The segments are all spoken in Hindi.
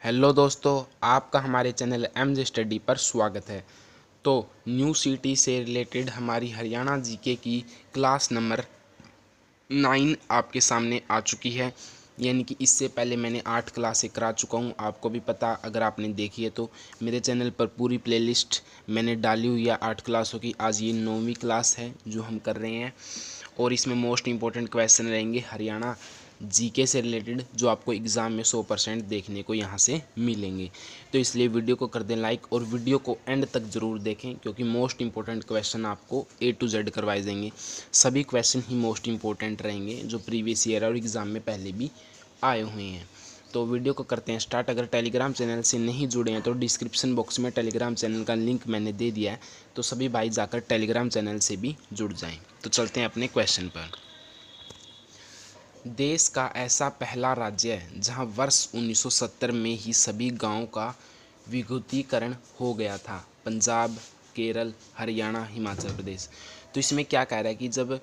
हेलो दोस्तों, आपका हमारे चैनल एमजे स्टडी पर स्वागत है। तो न्यू सिटी से रिलेटेड हमारी हरियाणा जीके की क्लास नंबर 9 आपके सामने आ चुकी है। यानी कि इससे पहले मैंने 8 क्लासें करा चुका हूँ। आपको भी पता, अगर आपने देखी है तो मेरे चैनल पर पूरी प्लेलिस्ट मैंने डाली हुई है 8 क्लासों की। आज ये 9वीं क्लास है जो हम कर रहे हैं और इसमें मोस्ट इंपॉर्टेंट क्वेश्चन रहेंगे हरियाणा जीके से रिलेटेड, जो आपको एग्ज़ाम में 100% देखने को यहाँ से मिलेंगे। तो इसलिए वीडियो को कर दें लाइक और वीडियो को एंड तक ज़रूर देखें, क्योंकि मोस्ट इंपॉर्टेंट क्वेश्चन आपको A to Z करवाए जाएंगे। सभी क्वेश्चन ही मोस्ट इंपॉर्टेंट रहेंगे जो प्रीवियस ईयर और एग्ज़ाम में पहले भी आए हुए हैं। तो वीडियो को करते हैं स्टार्ट। अगर टेलीग्राम चैनल से नहीं जुड़े हैं तो डिस्क्रिप्शन बॉक्स में टेलीग्राम चैनल का लिंक मैंने दे दिया है, तो सभी भाई जाकर टेलीग्राम चैनल से भी जुड़ जाएं। तो चलते हैं अपने क्वेश्चन पर। देश का ऐसा पहला राज्य है जहां वर्ष 1970 में ही सभी गांवों का विद्युतीकरण हो गया था। पंजाब, केरल, हरियाणा, हिमाचल प्रदेश। तो इसमें क्या कह रहा है कि जब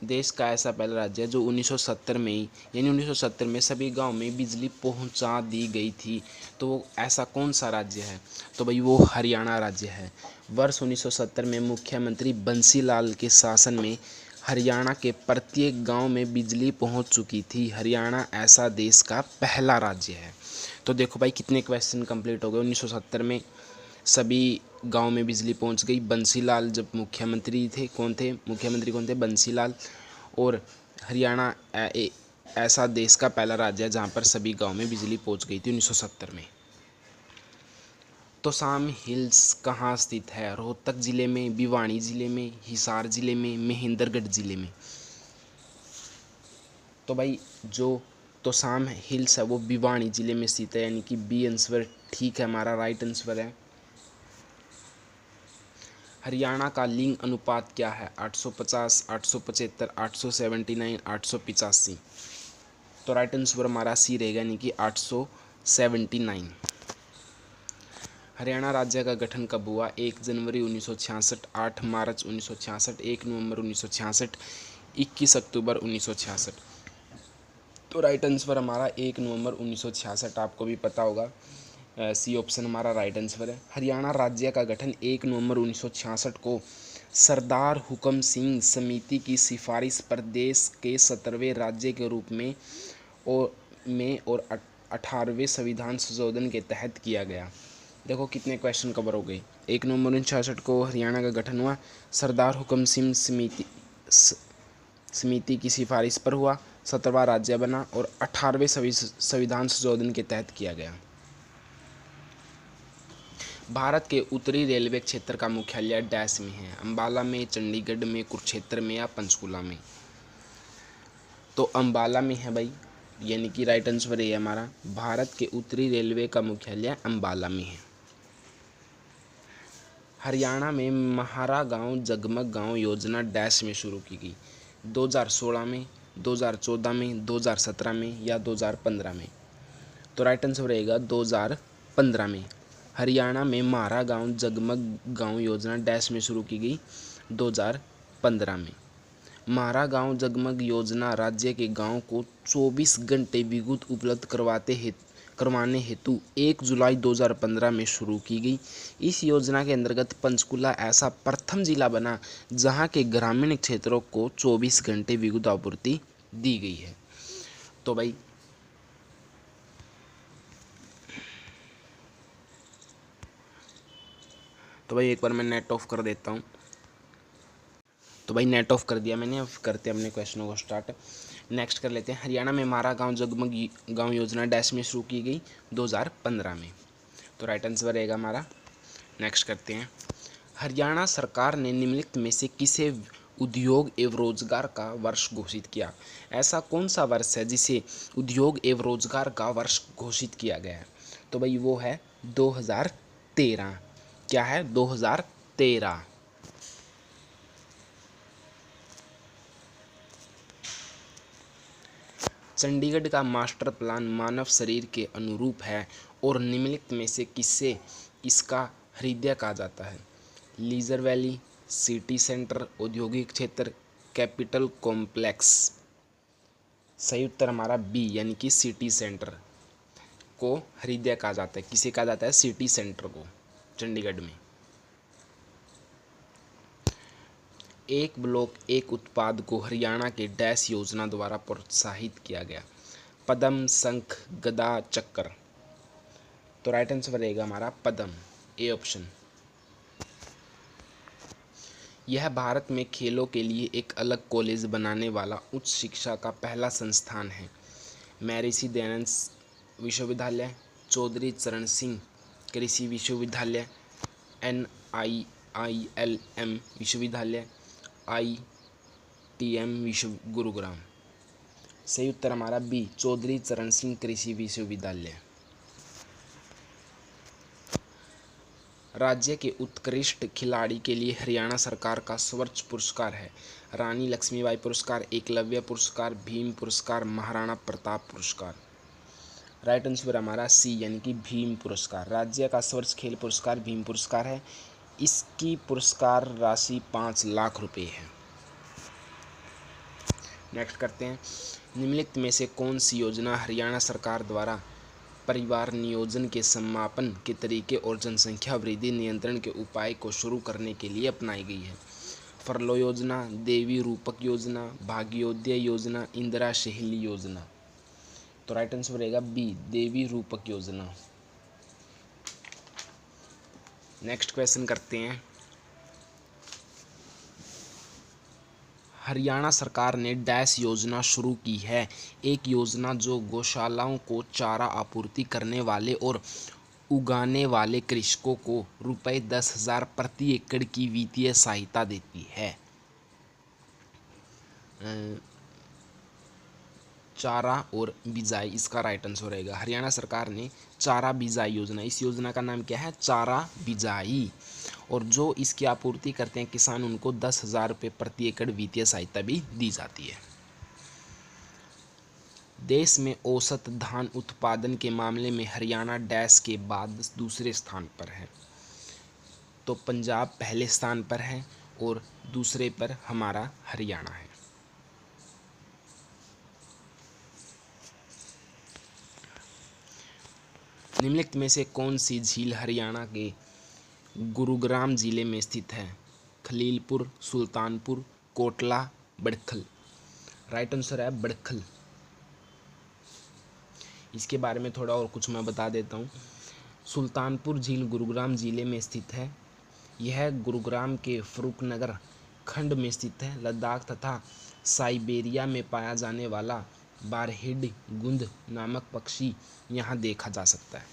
देश का ऐसा पहला राज्य है जो 1970 में ही, यानी 1970 में सभी गांव में बिजली पहुंचा दी गई थी, तो वो ऐसा कौन सा राज्य है? तो भाई वो हरियाणा राज्य है। वर्ष 1970 में मुख्यमंत्री बंसीलाल के शासन में हरियाणा के प्रत्येक गांव में बिजली पहुंच चुकी थी। हरियाणा ऐसा देश का पहला राज्य है। तो देखो भाई कितने क्वेश्चन कंप्लीट हो गए। 1970 में सभी गांव में बिजली पहुंच गई। बंसीलाल जब मुख्यमंत्री थे, मुख्यमंत्री कौन थे? बंसीलाल। और हरियाणा ऐसा देश का पहला राज्य है जहां पर सभी गांव में बिजली पहुंच गई थी 1970 में। तोशाम हिल्स कहाँ स्थित है? रोहतक ज़िले में, भिवानी ज़िले में, हिसार ज़िले में, महेंद्रगढ़ ज़िले में। तो भाई जो तोशाम हिल्स है वो भिवानी ज़िले में स्थित है, यानी कि बी आंसर ठीक है, हमारा राइट आंसर है। हरियाणा का लिंग अनुपात क्या है? 850, 875, 879, 885। तो राइट आंसर हमारा सी रहेगा, यानी कि 879। हरियाणा राज्य का गठन कब हुआ? 1 जनवरी 1966, 8 मार्च 1966, 1 नवंबर 1966, 21 अक्टूबर 1966। तो राइट आंसर हमारा 1 नवंबर 1966, आपको भी पता होगा। सी ऑप्शन हमारा राइट आंसर है। हरियाणा राज्य का गठन 1 नवंबर 1966 को सरदार हुकम सिंह समिति की सिफारिश पर देश के 17वें राज्य के रूप में और 18वें संविधान संशोधन के तहत किया गया। देखो कितने क्वेश्चन कवर हो गए। 1 नवंबर 1966 को हरियाणा का गठन हुआ, सरदार हुकम सिंह समिति की सिफारिश पर हुआ, 17वां राज्य बना और 18वें संविधान संशोधन के तहत किया गया। भारत के उत्तरी रेलवे क्षेत्र का मुख्यालय डैश में है? अंबाला में, चंडीगढ़ में, कुरुक्षेत्र में या पंचकुला में? तो अंबाला में है भाई, यानी कि राइट आंसर ये है हमारा। भारत के उत्तरी रेलवे का मुख्यालय अंबाला में है। हरियाणा में महारा गांव जगमग गांव योजना डैश में शुरू की गई? 2016 में, 2014 में, 2017 में या 2015 में? तो राइट आंसर रहेगा 2015 में। हरियाणा में महारा गांव जगमग गांव योजना डैश में शुरू की गई? 2015 में। महारा गांव जगमग योजना राज्य के गांव को 24 घंटे विद्युत उपलब्ध करवाने हेतु 1 जुलाई 2015 में शुरू की गई। इस योजना के अंतर्गत पंचकुला ऐसा प्रथम जिला बना जहां के ग्रामीण क्षेत्रों को 24 घंटे विद्युत आपूर्ति दी गई है। तो भाई एक बार मैं नेट ऑफ कर देता हूँ। तो भाई नेट ऑफ कर दिया मैंने। अब करते हैं अपने क्वेश्चनों को स्टार्ट। नेक्स्ट कर लेते हैं। हरियाणा में महारा गांव जगमग गांव योजना डैश में शुरू की गई? 2015 में। तो राइट आंसर रहेगा हमारा। नेक्स्ट करते हैं। हरियाणा सरकार ने निम्नलिखित में से किसे उद्योग एवं रोजगार का वर्ष घोषित किया? ऐसा कौन सा वर्ष है जिसे उद्योग एवं रोजगार का वर्ष घोषित किया गया है? तो भाई वो है 2013। क्या है? 2013। चंडीगढ़ का मास्टर प्लान मानव शरीर के अनुरूप है और निम्नलिखित में से किससे इसका हृदय कहा जाता है? लीजर वैली, सिटी सेंटर, औद्योगिक क्षेत्र, कैपिटल कॉम्प्लेक्स। सही उत्तर हमारा बी, यानी कि सिटी सेंटर। को हृदय कहा जाता है? किसे कहा जाता है? सिटी सेंटर को, चंडीगढ़ में। एक ब्लॉक एक उत्पाद को हरियाणा के डैश योजना द्वारा प्रोत्साहित किया गया? पद्म, शंख, गदा, चक्कर। तो राइट आंसर रहेगा हमारा पद्म, ए ऑप्शन। यह भारत में खेलों के लिए एक अलग कॉलेज बनाने वाला उच्च शिक्षा का पहला संस्थान है? महर्षि दयानंद विश्वविद्यालय, चौधरी चरण सिंह कृषि विश्वविद्यालय, NIILM विश्वविद्यालय, ITM विश्व गुरुग्राम। सही उत्तर हमारा बी, चौधरी चरण सिंह कृषि विश्वविद्यालय। राज्य के उत्कृष्ट खिलाड़ी के लिए हरियाणा सरकार का सर्वोच्च पुरस्कार है? रानी लक्ष्मीबाई पुरस्कार, एकलव्य पुरस्कार, भीम पुरस्कार, महाराणा प्रताप पुरस्कार। राइट आंसर हमारा सी, यानी कि भीम पुरस्कार। राज्य का सर्वोच्च खेल पुरस्कार भीम पुरस्कार है। इसकी पुरस्कार राशि 5 लाख रुपए है। नेक्स्ट करते हैं, निम्नलिखित में से कौन सी योजना हरियाणा सरकार द्वारा परिवार नियोजन के समापन के तरीके और जनसंख्या वृद्धि नियंत्रण के उपाय को शुरू करने के लिए अपनाई गई है? फरलो योजना, देवी रूपक योजना, भाग्योदय योजना, इंदिरा शहरी योजना। तो राइट आंसर रहेगा बी, देवी रूपक योजना। नेक्स्ट क्वेश्चन करते हैं, हरियाणा सरकार ने डैश योजना शुरू की है? एक योजना जो गौशालाओं को चारा आपूर्ति करने वाले और उगाने वाले कृषकों को रुपये 10,000 प्रति एकड़ की वित्तीय सहायता देती है। चारा और बिजाई, इसका राइट आंसर रहेगा। हरियाणा सरकार ने चारा बिजाई योजना, इस योजना का नाम क्या है? चारा बिजाई। और जो इसकी आपूर्ति करते हैं किसान, उनको 10,000 रुपये प्रति एकड़ वित्तीय सहायता भी दी जाती है। देश में औसत धान उत्पादन के मामले में हरियाणा डैश के बाद दूसरे स्थान पर है? तो पंजाब पहले स्थान पर है और दूसरे पर हमारा हरियाणा है। निम्नलिखित में से कौन सी झील हरियाणा के गुरुग्राम जिले में स्थित है? खलीलपुर, सुल्तानपुर, कोटला, बड़खल। राइट आंसर है बड़खल। इसके बारे में थोड़ा और कुछ मैं बता देता हूँ। सुल्तानपुर झील गुरुग्राम जिले में स्थित है। यह गुरुग्राम के फरूखनगर खंड में स्थित है। लद्दाख तथा साइबेरिया में पाया जाने वाला बारहेड गुंद नामक पक्षी यहाँ देखा जा सकता है।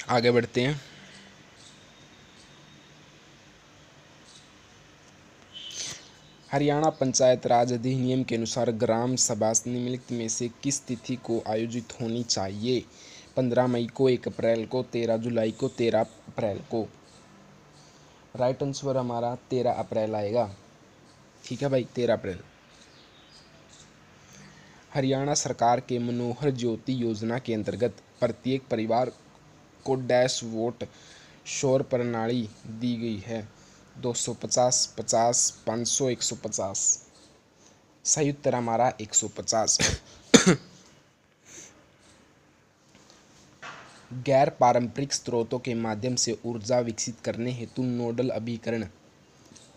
आगे बढ़ते हैं, हरियाणा पंचायत राज अधिनियम के अनुसार ग्राम सभा निम्नलिखित में से किस तिथि को आयोजित होनी चाहिए? 15 मई को, 1 अप्रैल को, 13 जुलाई को, 13 अप्रैल को। राइट आंसर हमारा 13 अप्रैल आएगा। ठीक है भाई, 13 अप्रैल। हरियाणा सरकार के मनोहर ज्योति योजना के अंतर्गत प्रत्येक परिवार को डैश वोट सौर प्रणाली दी गई है? 250, 50, 500, 150। सही उत्तर हमारा 150। गैर पारंपरिक स्रोतों के माध्यम से ऊर्जा विकसित करने हेतु नोडल अभिकरण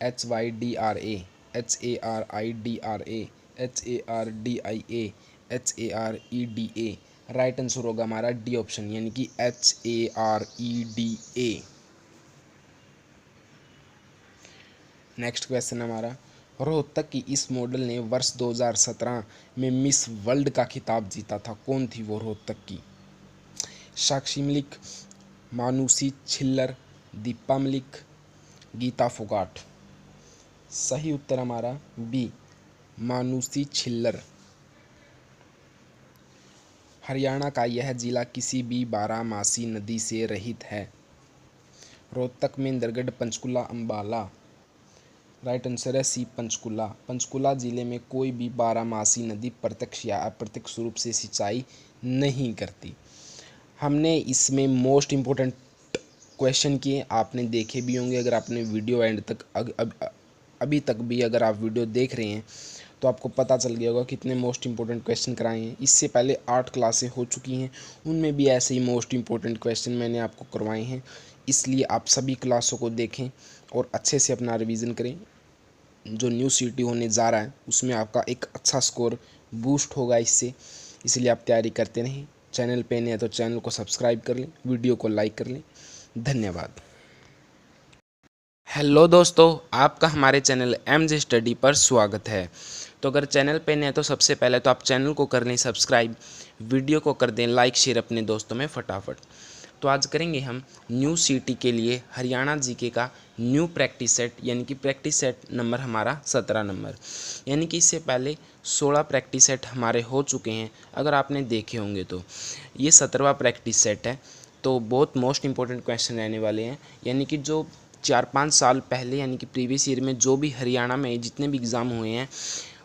HYDRA, HARIDRA, HARDIA, HAREDA। Right answer होगा हमारा डी ऑप्शन, यानी कि HAREDA। नेक्स्ट क्वेश्चन हमारा, रोहतक की इस मॉडल ने वर्ष 2017 में मिस वर्ल्ड का खिताब जीता था। कौन थी वो रोहतक की? साक्षी मलिक, मानुषी छिल्लर, दीपा मलिक, गीता फोगाट। सही उत्तर हमारा बी, मानुषी छिल्लर। हरियाणा का यह जिला किसी भी बारहमासी नदी से रहित है? रोहतक में इंद्रगढ़, पंचकुला, अंबाला। राइट आंसर है सी, पंचकुला। पंचकुला जिले में कोई भी बारहमासी नदी प्रत्यक्ष या अप्रत्यक्ष रूप से सिंचाई नहीं करती। हमने इसमें मोस्ट इम्पोर्टेंट क्वेश्चन किए, आपने देखे भी होंगे। अगर आपने वीडियो एंड तक अभी तक भी अगर आप वीडियो देख रहे हैं तो आपको पता चल गया होगा कितने मोस्ट इंपॉर्टेंट क्वेश्चन कराए हैं। इससे पहले 8 क्लासें हो चुकी हैं, उनमें भी ऐसे ही मोस्ट इंपॉर्टेंट क्वेश्चन मैंने आपको करवाए हैं। इसलिए आप सभी क्लासों को देखें और अच्छे से अपना रिवीजन करें। जो न्यू सीटी होने जा रहा है उसमें आपका एक अच्छा स्कोर बूस्ट होगा इससे, इसलिए आप तैयारी करते रहें। चैनल पे नए हैं तो चैनल को सब्सक्राइब कर लें, वीडियो को लाइक कर लें। धन्यवाद। हेलो दोस्तों, आपका हमारे चैनल एमजे स्टडी पर स्वागत है। तो अगर चैनल पे नए हैं तो सबसे पहले तो आप चैनल को कर लें सब्सक्राइब, वीडियो को कर दें लाइक शेयर अपने दोस्तों में फटाफट। तो आज करेंगे हम न्यू सीटी के लिए हरियाणा जीके का न्यू प्रैक्टिस सेट, यानी कि प्रैक्टिस सेट नंबर हमारा 17 नंबर, यानी कि इससे पहले 16 प्रैक्टिस सेट हमारे हो चुके हैं। अगर आपने देखे होंगे तो ये 17वां प्रैक्टिस सेट है। तो बहुत मोस्ट इंपॉर्टेंट क्वेश्चन रहने वाले हैं, यानी कि जो 4-5 साल पहले यानी कि प्रीवियस ईयर में जो भी हरियाणा में जितने भी एग्ज़ाम हुए हैं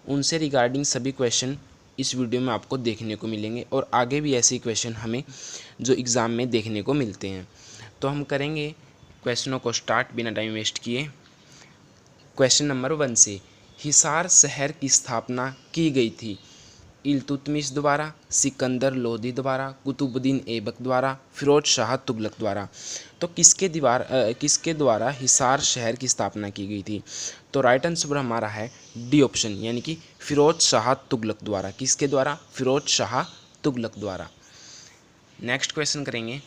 उनसे रिगार्डिंग सभी क्वेश्चन इस वीडियो में आपको देखने को मिलेंगे, और आगे भी ऐसे क्वेश्चन हमें जो एग्ज़ाम में देखने को मिलते हैं। तो हम करेंगे क्वेश्चनों को स्टार्ट बिना टाइम वेस्ट किए। क्वेश्चन नंबर 1 से, हिसार शहर की स्थापना की गई थी इल्तुतमिश द्वारा, सिकंदर लोदी द्वारा, कुतुबुद्दीन ऐबक द्वारा, फिरोज शाह तुगलक द्वारा। तो किसके द्वारा हिसार शहर की स्थापना की गई थी? तो राइट आंसर हमारा है डी ऑप्शन, यानी कि फिरोज शाह तुगलक द्वारा। किसके द्वारा? फिरोज शाह तुगलक द्वारा। नेक्स्ट क्वेश्चन करेंगे,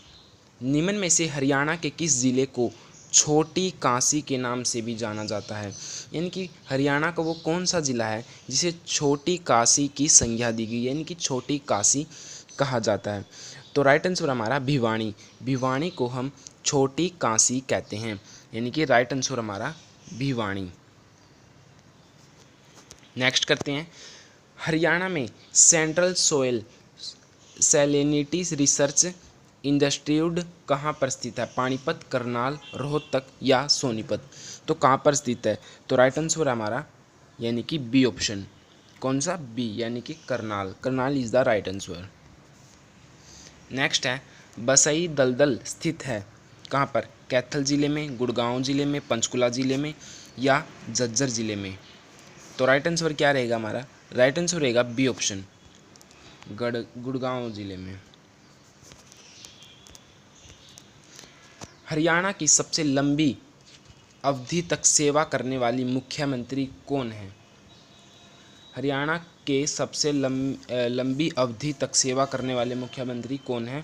निम्न में से हरियाणा के किस ज़िले को छोटी काशी के नाम से भी जाना जाता है? यानी कि हरियाणा का वो कौन सा ज़िला है जिसे छोटी काशी की संज्ञा दी गई, यानी कि छोटी काशी कहा जाता है? तो राइट आंसर हमारा भिवानी। भिवानी को हम छोटी काशी कहते हैं, यानी कि राइट आंसर हमारा भिवानी। नेक्स्ट करते हैं, हरियाणा में central soil salinity research institute कहाँ पर स्थित है? पानीपत, करनाल, रोहतक या सोनीपत। तो कहाँ पर स्थित है? तो राइट आंसर हमारा यानी कि बी ऑप्शन। कौन सा? बी, यानी कि Karnal. Karnal is the right answer. Next है, बसई दलदल स्थित है कहाँ पर? कैथल जिले में, गुड़गांव जिले में, पंचकुला जिले में या झज्जर जिले में। तो राइट आंसर क्या रहेगा हमारा? राइट आंसर रहेगा बी ऑप्शन, गुड़गांव जिले में। हरियाणा की सबसे लंबी अवधि तक सेवा करने वाली मुख्यमंत्री कौन है? हरियाणा के सबसे लंबी अवधि तक सेवा करने वाले मुख्यमंत्री कौन है?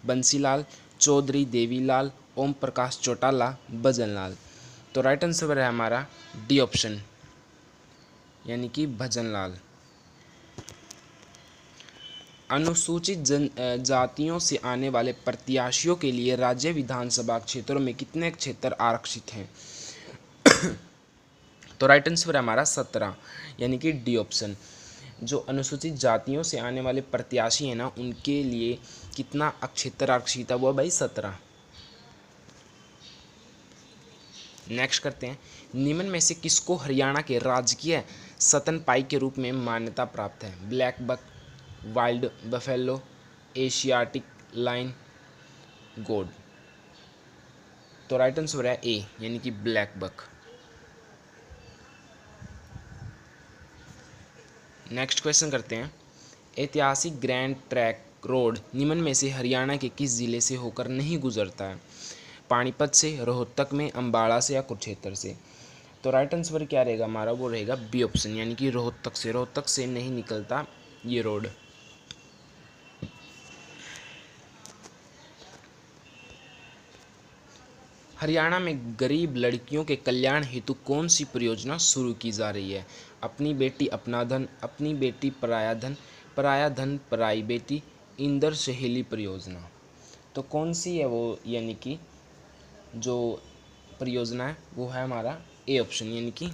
बंसीलाल चौधरी, देवीलाल, ओम प्रकाश चौटाला, भजनलाल। तो राइट आंसर है हमारा डी ऑप्शन, यानी कि भजनलाल। अनुसूचित जातियों से आने वाले प्रत्याशियों के लिए राज्य विधानसभा क्षेत्रों में कितने क्षेत्र आरक्षित हैं? तो राइट आंसर है हमारा 17, यानी कि डी ऑप्शन। जो अनुसूचित जातियों से आने वाले प्रत्याशी हैं ना, उनके लिए कितना क्षेत्र आरक्षित है? वो भाई 17। नेक्स्ट करते हैं, निम्न में से किसको हरियाणा के राजकीय स्तनपायी के रूप में मान्यता प्राप्त है? Black buck, wild buffalo, Asiatic lion, गोड। तो राइट आंसर है ए, यानी कि ब्लैक बक। नेक्स्ट क्वेश्चन करते हैं, ऐतिहासिक ग्रैंड ट्रैक रोड निम्न में से हरियाणा के किस जिले से होकर नहीं गुजरता है? पानीपत से, रोहतक में, अम्बाड़ा से या कुरुक्षेत्र से। तो राइट आंसर क्या रहेगा हमारा? वो रहेगा बी ऑप्शन, यानी कि रोहतक से। रोहतक से नहीं निकलता ये रोड। हरियाणा में गरीब लड़कियों के कल्याण हेतु कौन सी परियोजना शुरू की जा रही है? अपनी बेटी अपना धन, अपनी बेटी पराया धन, पराया धन पराई बेटी, इंदर सहेली परियोजना। तो कौन सी है वो, यानी कि जो परियोजना है वो है हमारा ए ऑप्शन, यानी कि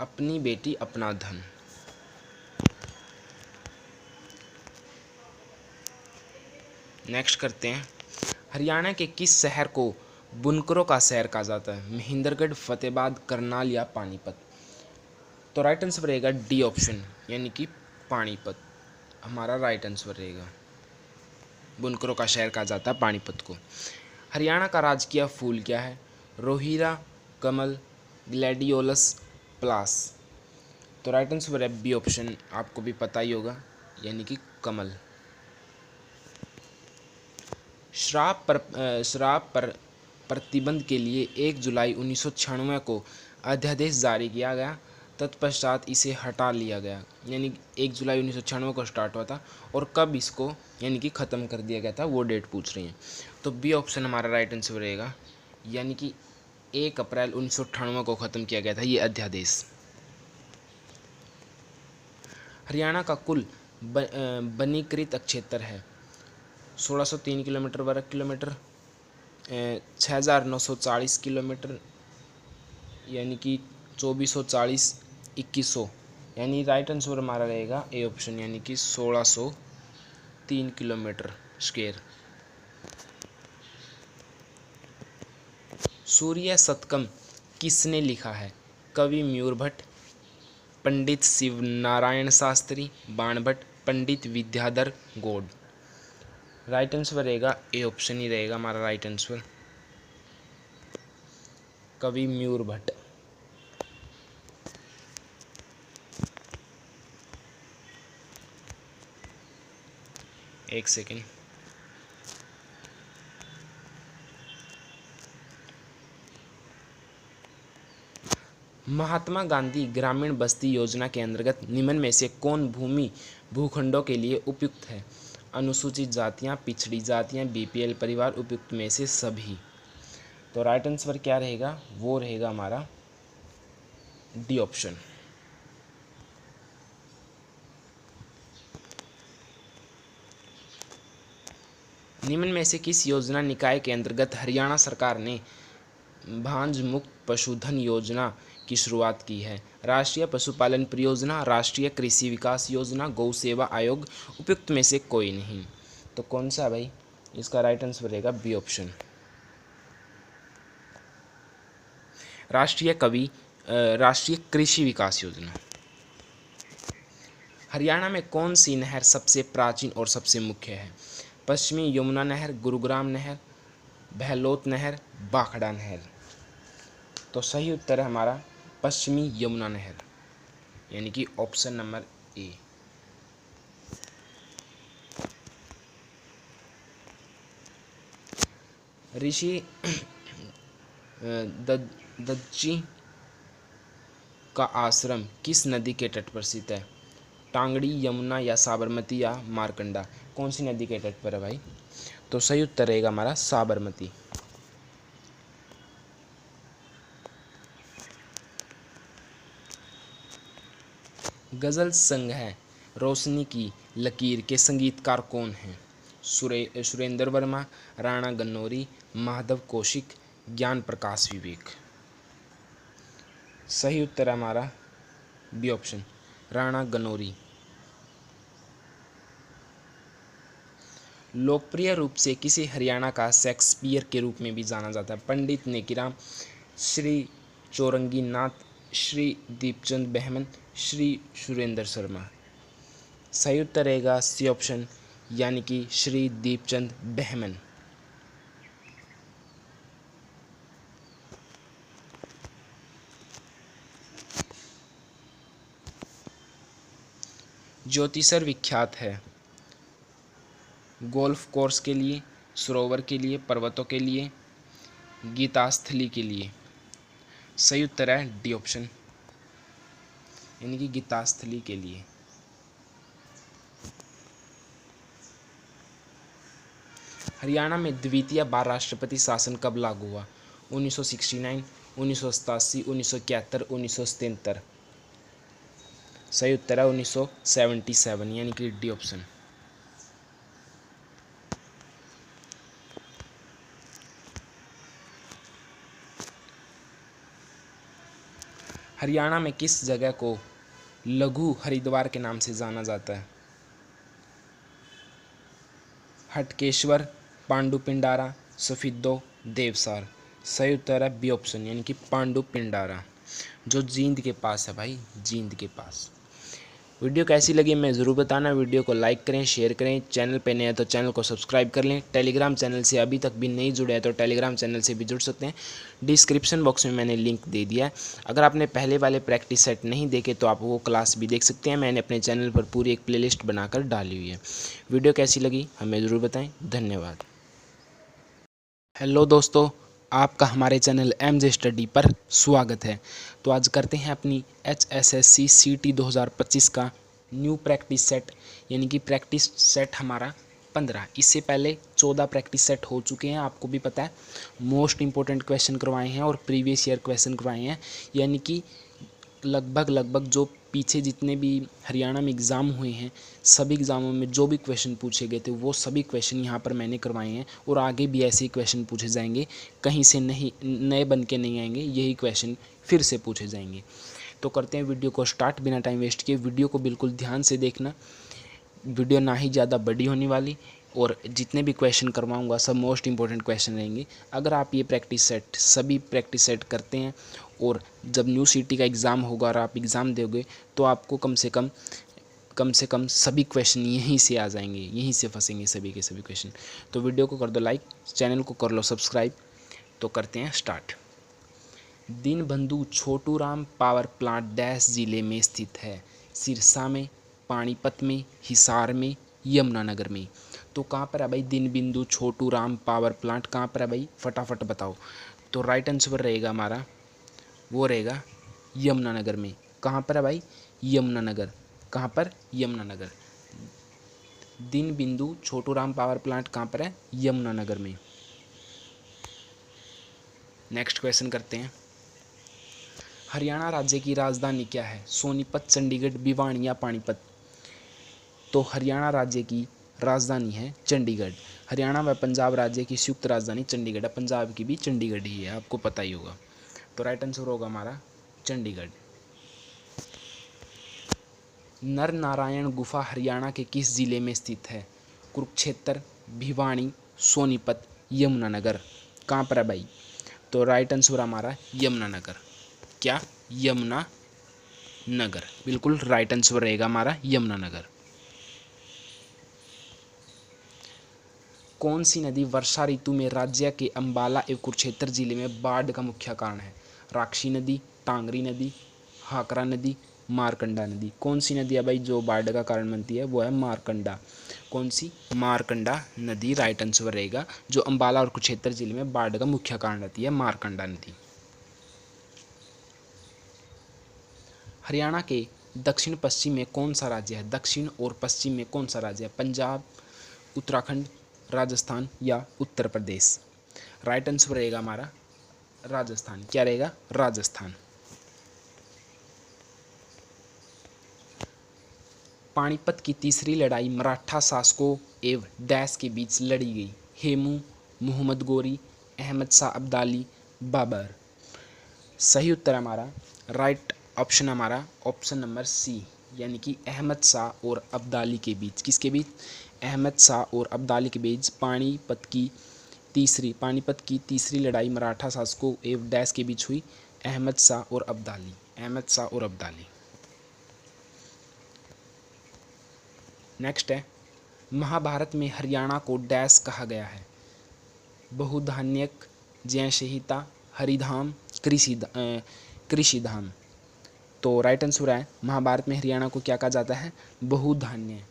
अपनी बेटी अपना धन। नेक्स्ट करते हैं, हरियाणा के किस शहर को बुनकरों का शहर कहा जाता है? महेंद्रगढ़, फतेहाबाद, करनाल या पानीपत। तो राइट आंसर रहेगा डी ऑप्शन, यानी कि पानीपत हमारा राइट आंसर रहेगा। बुनकरों का शहर कहा जाता है पानीपत को। हरियाणा का राजकीय फूल क्या है? रोहिरा, कमल, ग्लैडियोलस, पलास। तो राइट आंसर है बी ऑप्शन, आपको भी पता ही होगा, यानी कि कमल। शराब पर प्रतिबंध के लिए 1 जुलाई 1996 को अध्यादेश जारी किया गया, तत्पश्चात इसे हटा लिया गया। यानी 1 जुलाई 1996 को स्टार्ट हुआ था, और कब इसको यानी कि ख़त्म कर दिया गया था वो डेट पूछ रही हैं। तो बी ऑप्शन हमारा राइट आंसर रहेगा, यानी कि 1 अप्रैल 1998 को ख़त्म किया गया था ये अध्यादेश। हरियाणा का कुल वनीकृत क्षेत्र है 1603 किलोमीटर वर्ग किलोमीटर, 6940 किलोमीटर, यानी कि 2440 2100, यानी राइट आंसर हमारा रहेगा ए ऑप्शन, यानी कि 1603 किलोमीटर स्क्वायर। सूर्य शतकम किसने लिखा है? कवि मयूर भट्ट, पंडित शिव नारायण शास्त्री, बाणभट्ट, पंडित विद्याधर गौड़। राइट आंसर रहेगा ए ऑप्शन ही रहेगा हमारा राइट आंसर, कवि मयूर भट्ट। एक सेकेंड। महात्मा गांधी ग्रामीण बस्ती योजना के अंतर्गत निम्न में से कौन भूमि भूखंडों के लिए उपयुक्त है? अनुसूचित जातियां, पिछड़ी जातियां, बीपीएल परिवार, उपयुक्त में से सभी। तो राइट आंसर क्या रहेगा? वो रहेगा हमारा डी ऑप्शन। निम्न में से किस योजना निकाय के अंतर्गत हरियाणा सरकार ने भांज मुक्त पशुधन योजना की शुरुआत की है? राष्ट्रीय पशुपालन परियोजना, राष्ट्रीय कृषि विकास योजना, गौ सेवा आयोग, उपयुक्त में से कोई नहीं। तो कौन सा भाई? इसका राइट आंसर रहेगा बी ऑप्शन, राष्ट्रीय कृषि विकास योजना। हरियाणा में कौन सी नहर सबसे प्राचीन और सबसे मुख्य है? पश्चिमी यमुना नहर, गुरुग्राम नहर, बहलोत नहर, बाखड़ा नहर। तो सही उत्तर है हमारा पश्चिमी यमुना नहर, यानी कि ऑप्शन नंबर ए। ऋषि दज्जी का आश्रम किस नदी के तट पर स्थित है? टांगड़ी, यमुना या साबरमती या मारकंडा। कौन सी नदी के तट पर है भाई? तो सही उत्तर रहेगा हमारा साबरमती। गजल संग्रह रोशनी की लकीर के संगीतकार कौन हैं? सुरेंद्र वर्मा, राणा गन्नौरी, माधव कौशिक, ज्ञान प्रकाश विवेक। सही उत्तर है हमारा बी ऑप्शन, राणा गन्नौरी। लोकप्रिय रूप से किसे हरियाणा का शेक्सपियर के रूप में भी जाना जाता है? पंडित नेकीराम, श्री चौरंगी नाथ, श्री दीपचंद बहमन, श्री सुरेंद्र शर्मा। सही उत्तर रहेगा सी ऑप्शन, यानी कि श्री दीपचंद बहमन। ज्योतिसर विख्यात है गोल्फ कोर्स के लिए, सरोवर के लिए, पर्वतों के लिए, गीतास्थली के लिए। सही उत्तर है डी ऑप्शन, यानी कि गीतास्थली के लिए। हरियाणा में द्वितीय बार राष्ट्रपति शासन कब लागू हुआ? 1969, 1987, 1971, 1977। सही उत्तर है 1977, यानी कि डी ऑप्शन। हरियाणा में किस जगह को लघु हरिद्वार के नाम से जाना जाता है? हटकेश्वर, पांडु पिंडारा, सफिद्दो, देवसार। सही उत्तर है बी ऑप्शन, यानी कि पांडु पिंडारा, जो जींद के पास है भाई, जींद के पास। वीडियो कैसी लगी मैं ज़रूर बताना। वीडियो को लाइक करें, शेयर करें। चैनल पे नए हैं तो चैनल को सब्सक्राइब कर लें। टेलीग्राम चैनल से अभी तक भी नहीं जुड़े हैं तो टेलीग्राम चैनल से भी जुड़ सकते हैं। डिस्क्रिप्शन बॉक्स में मैंने लिंक दे दिया है। अगर आपने पहले वाले प्रैक्टिस सेट नहीं देखे तो आप वो क्लास भी देख सकते हैं। मैंने अपने चैनल पर पूरी एक प्लेलिस्ट बनाकर डाली हुई है। वीडियो कैसी लगी हमें ज़रूर बताएँ। धन्यवाद। हेलो दोस्तों, आपका हमारे चैनल एमजे स्टडी पर स्वागत है। तो आज करते हैं अपनी HSSC CT 2025 का न्यू प्रैक्टिस सेट, यानी कि प्रैक्टिस सेट हमारा 15। इससे पहले 14 प्रैक्टिस सेट हो चुके हैं, आपको भी पता है। मोस्ट इंपॉर्टेंट क्वेश्चन करवाए हैं और प्रीवियस ईयर क्वेश्चन करवाए हैं, यानी कि लगभग जो पीछे जितने भी हरियाणा में एग्ज़ाम हुए हैं सभी एग्ज़ामों में जो भी क्वेश्चन पूछे गए थे वो सभी क्वेश्चन यहाँ पर मैंने करवाए हैं। और आगे भी ऐसे ही क्वेश्चन पूछे जाएंगे, कहीं से नहीं नए बन के नहीं आएंगे, यही क्वेश्चन फिर से पूछे जाएंगे। तो करते हैं वीडियो को स्टार्ट बिना टाइम वेस्ट किए। वीडियो को बिल्कुल ध्यान से देखना, वीडियो ना ही ज़्यादा बड़ी होने वाली, और जितने भी क्वेश्चन करवाऊंगा सब मोस्ट इंपॉर्टेंट क्वेश्चन रहेंगे। अगर आप ये सभी प्रैक्टिस सेट करते हैं और जब न्यू सिटी का एग्ज़ाम होगा और आप एग्ज़ाम दोगे तो आपको कम से कम सभी क्वेश्चन यहीं से आ जाएंगे, यहीं से फंसेंगे सभी के सभी क्वेश्चन। तो वीडियो को कर दो लाइक, चैनल को कर लो सब्सक्राइब। तो करते हैं start. Deenbandhu Chhoturam power plant dash जिले में स्थित है? सिरसा में, पानीपत में, हिसार में, यमुनानगर में। तो कहाँ पर है भाई दीनबंधु छोटूराम पावर प्लांट? कहाँ पर है भाई, फटाफट बताओ। तो राइट आंसर रहेगा हमारा, वो रहेगा यमुनानगर में। कहाँ पर है भाई, यमुनानगर। कहाँ पर, यमुनानगर। दीनबंधु छोटूराम पावर प्लांट कहाँ पर है, यमुनानगर में। नेक्स्ट क्वेश्चन करते हैं। हरियाणा राज्य की राजधानी क्या है? सोनीपत, चंडीगढ़, भिवानी या पानीपत? तो हरियाणा राज्य की राजधानी है चंडीगढ़। हरियाणा व पंजाब राज्य की संयुक्त राजधानी चंडीगढ़ है। पंजाब की भी चंडीगढ़ ही है, आपको पता ही होगा। तो राइट आंसर होगा हमारा चंडीगढ़। नर नारायण गुफा हरियाणा के किस जिले में स्थित है? कुरुक्षेत्र, भिवानी, सोनीपत, यमुनानगर। कहाँ पर है भाई? तो राइट आंसर हमारा यमुनानगर। क्या, यमुनानगर। बिल्कुल राइट आंसर रहेगा हमारा यमुनानगर। कौन सी नदी वर्षा ऋतु में राज्य के अंबाला एवं कुरुक्षेत्र जिले में बाढ़ का मुख्य कारण है? राक्षी नदी, टांगरी नदी, हाकरा नदी, मारकंडा नदी। कौन सी नदी है भाई जो बाढ़ का कारण बनती है? वो है मारकंडा। कौन सी? मारकंडा नदी राइट आंसर रहेगा। जो अंबाला और कुरुक्षेत्र जिले में बाढ़ का मुख्य कारण रहती है, मारकंडा नदी। हरियाणा के दक्षिण पश्चिम में कौन सा राज्य है? दक्षिण और पश्चिम में कौन सा राज्य है? पंजाब, उत्तराखंड, राजस्थान या उत्तर प्रदेश? राइट आंसर रहेगा हमारा राजस्थान। क्या रहेगा? राजस्थान। पानीपत की तीसरी लड़ाई मराठा शासकों एवं डैश के बीच लड़ी गई? हेमू, मोहम्मद गोरी, अहमद शाह अब्दाली, बाबर। सही उत्तर हमारा राइट ऑप्शन हमारा ऑप्शन नंबर सी, यानी कि अहमद शाह और अब्दाली के बीच। किसके बीच? अहमद शाह और अब्दाली के बीच पानीपत की तीसरी लड़ाई मराठा शासकों एवं डैश के बीच हुई। अहमद शाह और अब्दाली, अहमद शाह और अब्दाली। नेक्स्ट है, महाभारत में हरियाणा को डैश कहा गया है? बहुधान्यक, जयसहिता, हरिधाम, कृषिधाम। तो राइट आंसर है महाभारत में हरियाणा को क्या कहा जाता है? बहुधान्य,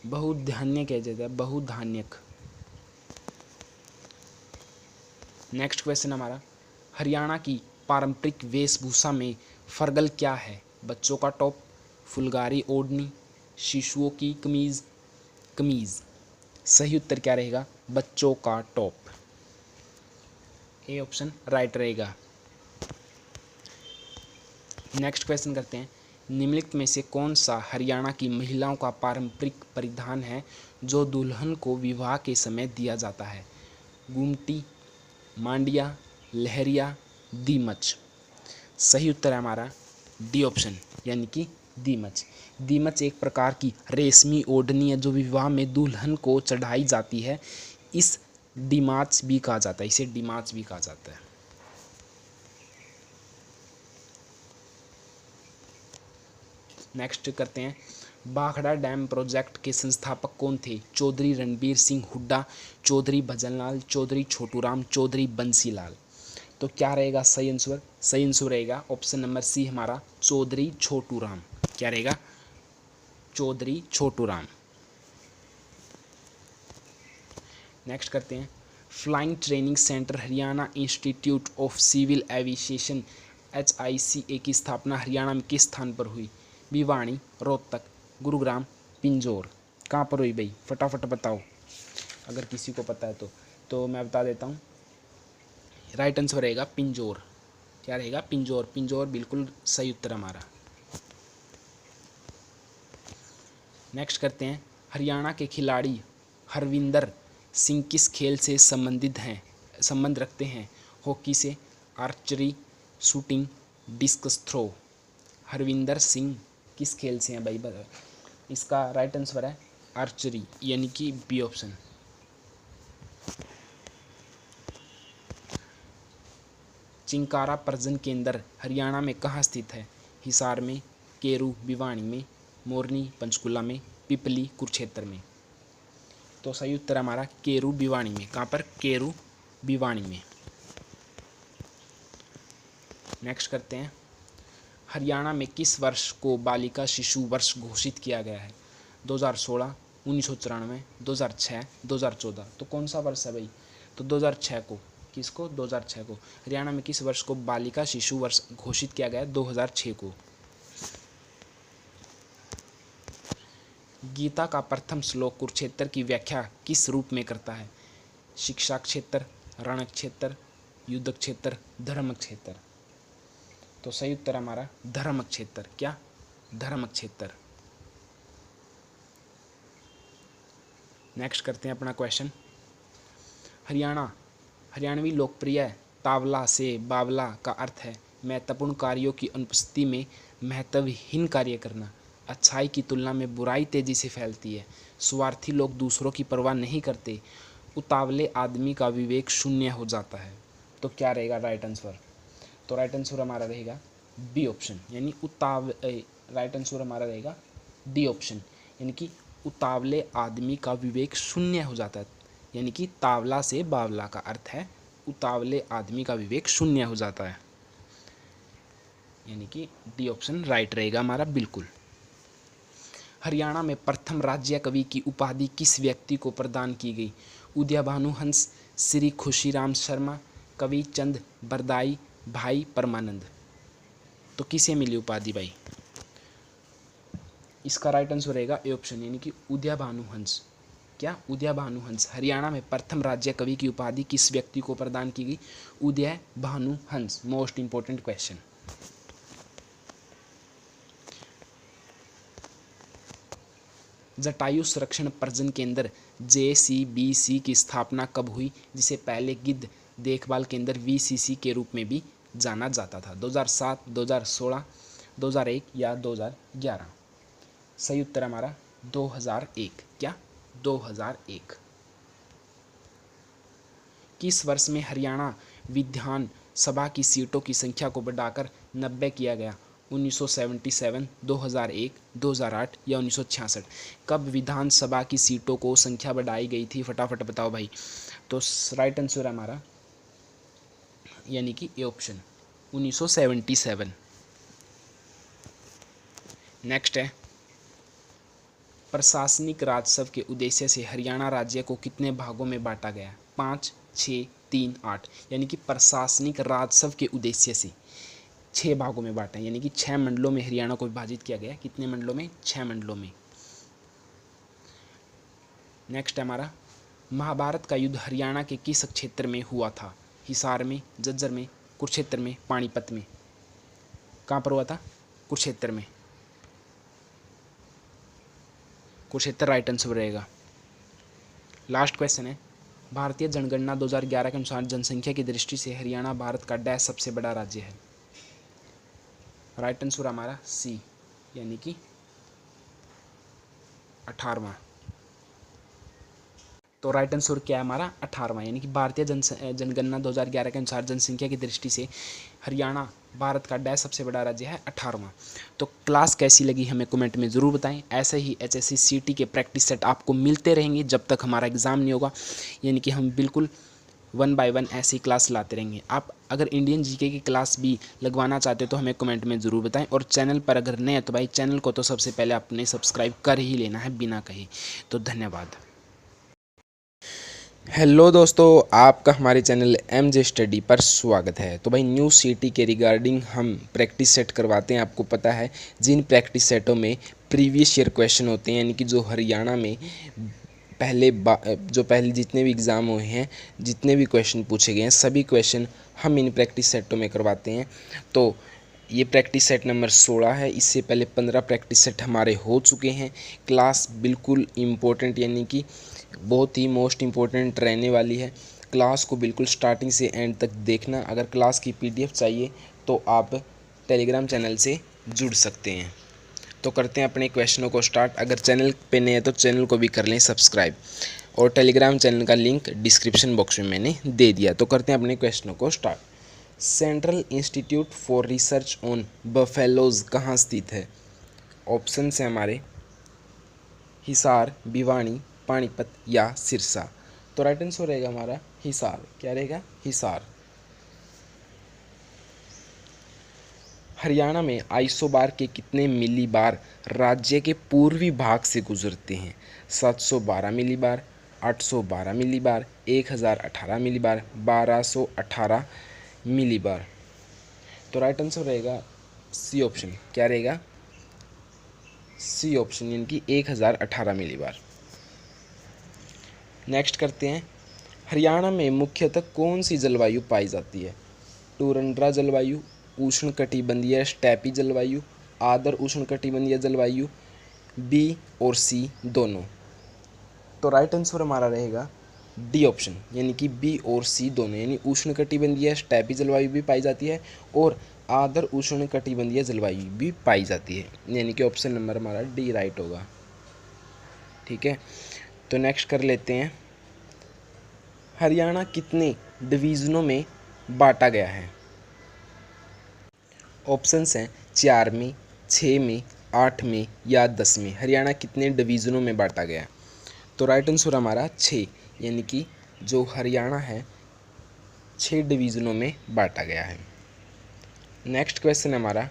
बहुधान्य कहा जाता है, बहुधान्यक। नेक्स्ट क्वेश्चन हमारा, हरियाणा की पारंपरिक वेशभूषा में फरगल क्या है? बच्चों का टॉप, फुलगारी ओढ़नी, शिशुओं की कमीज। सही उत्तर क्या रहेगा? बच्चों का टॉप। ए ऑप्शन राइट रहेगा। नेक्स्ट क्वेश्चन करते हैं, निम्नलिखित में से कौन सा हरियाणा की महिलाओं का पारंपरिक परिधान है जो दुल्हन को विवाह के समय दिया जाता है? गुमटी, मांडिया, लहरिया, दीमच। सही उत्तर है हमारा डी ऑप्शन, यानी कि दीमच। दीमच एक प्रकार की रेशमी ओढ़नी है जो विवाह में दुल्हन को चढ़ाई जाती है। इसे डिमाच भी कहा जाता है। नेक्स्ट करते हैं, भाखड़ा डैम प्रोजेक्ट के संस्थापक कौन थे? चौधरी रणबीर सिंह हुड्डा, चौधरी भजनलाल, चौधरी छोटूराम, चौधरी बंसीलाल। तो क्या रहेगा सही आंसर? सही आंसर रहेगा ऑप्शन नंबर सी हमारा, चौधरी छोटूराम। क्या रहेगा? चौधरी छोटूराम। नेक्स्ट करते हैं, flying training centre Haryana institute of civil aviation HICA की स्थापना हरियाणा में किस स्थान पर हुई? भिवानी, रोहतक, गुरुग्राम, पिंजौर। कहाँ पर हुई भाई? फटाफट बताओ अगर किसी को पता है तो मैं बता देता हूँ। राइट आंसर रहेगा पिंजौर। क्या रहेगा? पिंजौर। पिंजौर बिल्कुल सही उत्तर हमारा। नेक्स्ट करते हैं, हरियाणा के खिलाड़ी हरविंदर सिंह किस खेल से संबंध रखते हैं? हॉकी से, archery, shooting, discus throw. Harvinder Singh किस खेल से हैं भाई? इसका राइट आंसर है आर्चरी, यानी कि बी ऑप्शन। चिंकारा प्रजनन केंद्र हरियाणा में कहाँ स्थित है? हिसार में, केरू भिवानी में, मोरनी पंचकुला में, पिपली कुरुक्षेत्र में। तो सही उत्तर हमारा केरू भिवानी में। कहाँ पर? केरू भिवानी में। नेक्स्ट करते हैं, हरियाणा में किस वर्ष को बालिका शिशु वर्ष घोषित किया गया है? 2016, 1994, 2006, 2014। तो कौन सा वर्ष है भाई? तो 2006 को। किसको? 2006 को। हरियाणा में किस वर्ष को बालिका शिशु वर्ष घोषित किया गया है? 2006 को। गीता का प्रथम श्लोक कुरुक्षेत्र की व्याख्या किस रूप में करता है? शिक्षा क्षेत्र, रण क्षेत्र, युद्ध क्षेत्र, धर्म क्षेत्र। तो सही उत्तर हमारा धर्म क्षेत्र। क्या? धर्म क्षेत्र। नेक्स्ट करते हैं अपना क्वेश्चन, हरियाणवी लोकप्रिय तावला से बावला का अर्थ है महत्वपूर्ण कार्यों की अनुपस्थिति में महत्वहीन कार्य करना, अच्छाई की तुलना में बुराई तेजी से फैलती है, स्वार्थी लोग दूसरों की परवाह नहीं करते, उतावले आदमी का विवेक शून्य हो जाता है। तो क्या रहेगा राइट आंसर? तो राइट आंसर हमारा रहेगा बी ऑप्शन, यानी राइट आंसर हमारा रहेगा डी ऑप्शन, यानी कि उतावले आदमी का विवेक शून्य हो जाता है। यानी कि तावला से बावला का अर्थ है उतावले आदमी का विवेक शून्य हो जाता है, यानी कि डी ऑप्शन राइट रहेगा हमारा बिल्कुल। हरियाणा में प्रथम राज्य कवि की उपाधि किस व्यक्ति को प्रदान की गई? उदय भानु हंस, श्री खुशीराम शर्मा, कवि चंद बरदाई, भाई परमानंद। तो किसे मिली उपाधि भाई? इसका राइट आंसर रहेगा ए ऑप्शन, यानी कि उदय भानु हंस। क्या? उदय भानु हंस। हरियाणा में प्रथम राज्य कवि की उपाधि किस व्यक्ति को प्रदान की गई? उदय भानु हंस। Most important question. जटायु संरक्षण प्रजनन केंद्र JCBC की स्थापना कब हुई, जिसे पहले गिद्ध देखभाल केंद्र VCC के रूप में भी जाना जाता था? 2007, 2016, 2001 या 2011। सही उत्तर हमारा 2001। क्या? 2001। किस वर्ष में हरियाणा विधान सभा की सीटों की संख्या को बढ़ाकर 90 किया गया? 1977, 2001, 2008 या 1966। कब विधानसभा की सीटों को संख्या बढ़ाई गई थी? फटाफट बताओ भाई। तो राइट आंसर हमारा यानी कि ए ऑप्शन 1977। नेक्स्ट है, प्रशासनिक राजस्व के उद्देश्य से हरियाणा राज्य को कितने भागों में बांटा गया? 5, 6, 3, 8। यानी कि प्रशासनिक राजस्व के उद्देश्य से 6 भागों में बांटा, यानी कि 6 मंडलों में हरियाणा को विभाजित किया गया। कितने मंडलों में? 6 मंडलों में। नेक्स्ट है हमारा, महाभारत का युद्ध हरियाणा के किस क्षेत्र में हुआ था? हिसार में, झज्जर में, कुरुक्षेत्र में, पानीपत में। कहाँ पर हुआ था? कुरुक्षेत्र में। कुरुक्षेत्र राइट आंसर रहेगा। लास्ट क्वेश्चन है, भारतीय जनगणना 2011 के अनुसार जनसंख्या की दृष्टि से हरियाणा भारत का डैश सबसे बड़ा राज्य है? राइट आंसर हमारा सी, यानी कि 18वां। तो राइट आंसर क्या है हमारा? 18वां, यानी कि भारतीय जनगणना 2011 के अनुसार जनसंख्या की दृष्टि से हरियाणा भारत का डैश सबसे बड़ा राज्य है 18वां। तो क्लास कैसी लगी हमें कमेंट में ज़रूर बताएं। ऐसे ही HSC CT के प्रैक्टिस सेट आपको मिलते रहेंगे जब तक हमारा एग्ज़ाम नहीं होगा, यानी कि हम बिल्कुल 1 बाय 1 ऐसी क्लास लाते रहेंगे। आप अगर इंडियन जीके की क्लास भी लगवाना चाहते हो तो हमें कमेंट में ज़रूर बताएं। और चैनल पर अगर नए हैं तो भाई चैनल को तो सबसे पहले आपने सब्सक्राइब कर ही लेना है बिना कहे। तो धन्यवाद। हेलो दोस्तों, आपका हमारे चैनल MJ स्टडी पर स्वागत है। तो भाई न्यू सिटी के रिगार्डिंग हम प्रैक्टिस सेट करवाते हैं। आपको पता है जिन प्रैक्टिस सेटों में प्रीवियस ईयर क्वेश्चन होते हैं, यानी कि जो हरियाणा में पहले जितने भी एग्ज़ाम हुए हैं, जितने भी क्वेश्चन पूछे गए हैं, सभी क्वेश्चन हम इन प्रैक्टिस सेटों में करवाते हैं। तो ये प्रैक्टिस सेट नंबर 16 है। इससे पहले 15 प्रैक्टिस सेट हमारे हो चुके हैं। क्लास बिल्कुल इम्पोर्टेंट, यानी कि बहुत ही मोस्ट इम्पोर्टेंट रहने वाली है। क्लास को बिल्कुल स्टार्टिंग से एंड तक देखना। अगर क्लास की PDF चाहिए तो आप टेलीग्राम चैनल से जुड़ सकते हैं। तो करते हैं अपने क्वेश्चनों को स्टार्ट। अगर चैनल पे नए हैं तो चैनल को भी कर लें सब्सक्राइब, और टेलीग्राम चैनल का लिंक डिस्क्रिप्शन बॉक्स में मैंने दे दिया। तो करते हैं अपने क्वेश्चनों को start. Central institute for research on buffaloes कहाँ स्थित है? ऑप्शन है हमारे हिसार, भिवानी, पानीपत या सिरसा। तो राइट आंसर रहेगा हमारा हिसार। क्या रहेगा? हिसार। हरियाणा में आइसोबार के कितने मिलीबार राज्य के पूर्वी भाग से गुजरते हैं? 712 मिलीबार, 812 मिलीबार, 1018 मिलीबार, 1218 मिलीबार। तो राइट आंसर रहेगा सी ऑप्शन। क्या रहेगा? सी ऑप्शन, यानी कि 1018 मिलीबार। नेक्स्ट करते हैं, हरियाणा में मुख्यतः कौन सी जलवायु पाई जाती है? टुरंड्रा जलवायु, उष्णकटिबंधीय स्टेपी जलवायु, आर्द्र उष्णकटिबंधीय जलवायु, बी और सी दोनों। तो राइट आंसर हमारा रहेगा डी ऑप्शन, यानी कि बी और सी दोनों, यानी उष्णकटिबंधीय स्टेपी जलवायु भी पाई जाती है और आर्द्र उष्णकटिबंधीय जलवायु भी पाई जाती है, यानी कि ऑप्शन नंबर हमारा डी राइट होगा। ठीक है, तो नेक्स्ट कर लेते हैं, हरियाणा कितने डिवीज़नों में बांटा गया है? ऑप्शंस हैं 4 में, 6 में, 8 में या 10 में। हरियाणा कितने डिवीज़नों में बांटा गया? तो राइट आंसर हमारा 6, यानी कि जो हरियाणा है 6 डिवीज़नों में बांटा गया है। नेक्स्ट क्वेश्चन है हमारा,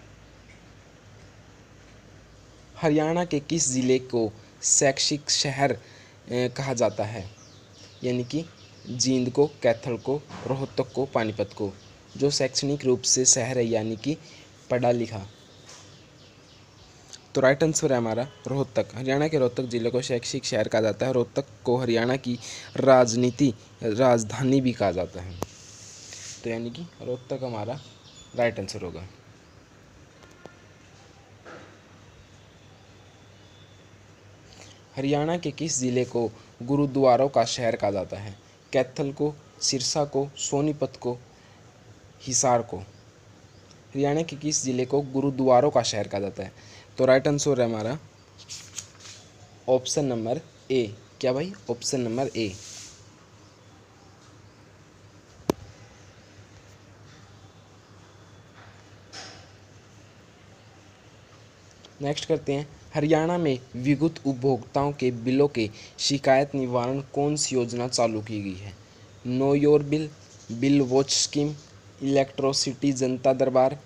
हरियाणा के किस ज़िले को शैक्षिक शहर कहा जाता है? यानी कि जींद को, कैथल को, रोहतक को, पानीपत को। जो शैक्षणिक रूप से शहर है, यानी कि पढ़ा लिखा। तो राइट आंसर है हमारा रोहतक। हरियाणा के रोहतक जिले को शैक्षिक शहर कहा जाता है। रोहतक को हरियाणा की राजधानी भी कहा जाता है। तो यानी कि रोहतक हमारा राइट आंसर होगा। हरियाणा के किस जिले को गुरुद्वारों का शहर कहा जाता है? कैथल को, सिरसा को, सोनीपत को, हिसार को। हरियाणा के किस जिले को गुरुद्वारों का शहर कहा जाता है? तो राइट आंसर है हमारा ऑप्शन नंबर ए। क्या भाई? Option number A. नेक्स्ट करते हैं, हरियाणा में विद्युत उपभोक्ताओं के बिलों के शिकायत निवारण कौन सी योजना चालू की गई है? Know your bill, bill watch scheme, electricity जनता दरबार,